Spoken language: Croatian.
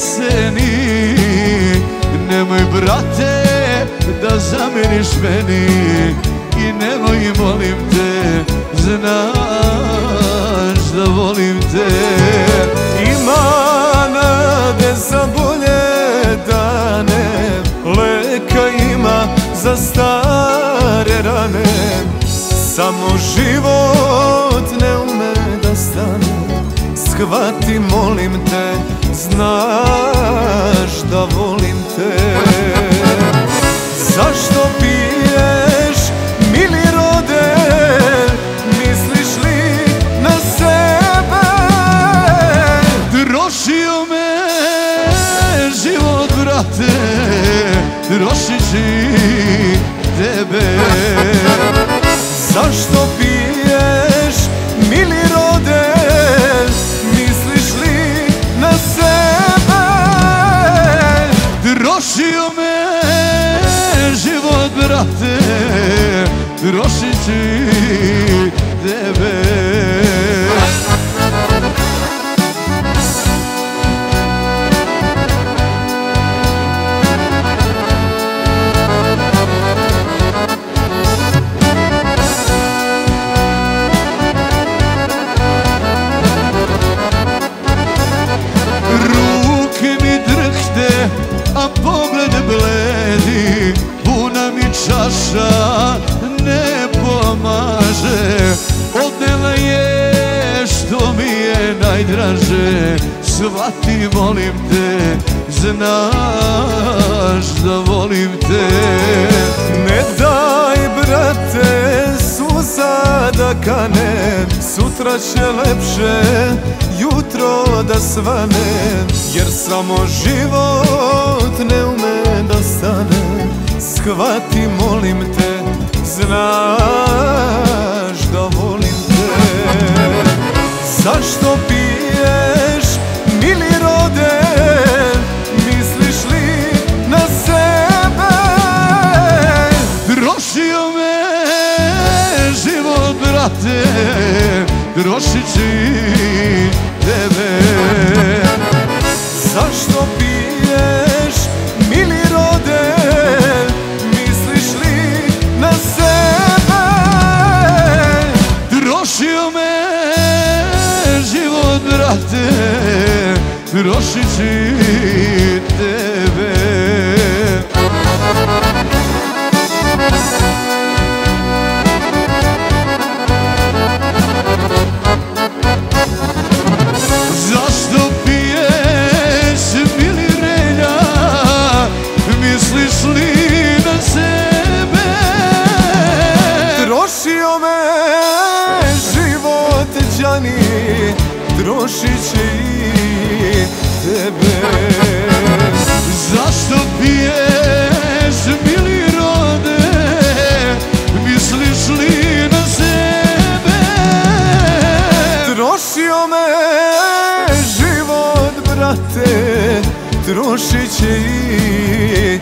jeseni. Nemoj brate da zameniš meni i nemoj molim te, znaš da volim te. Ima nade za bolje dane, leka ima za stare rane. Samo život ne ume da stane, shvati molim te, znaš da volim te. Zašto piješ, mili rode, misliš li na sebe? Trošio me život, brate, trošit ću tebe. Zašto piješ, mili rode, misliš li na sebe? Trošio me život, brate, trošit ću tebe. A pogled bledi, puna mi čaša ne pomaže. Odnela je što mi je najdraže, shvati molim te, znaš da volim te. Ne daj brate suza da kane, sutra će lepše jutro da svane. Jer samo život ne ume da stane, shvati molim te, znaš da volim te. Zašto piješ, mili rode, misliš li na sebe? Trošio me život, brate, trošit ću tebe. Zašto piješ, mili rode, misliš li na sebe? Trošio me život, brate, trošit ću tebe. Zašto piješ, mili relja, misliš li na sebe? Trošio me život đani, trošit će i tebe. Zašto piješ, mili rode, misliš li na sebe? Trošio me život, brate, trošit će i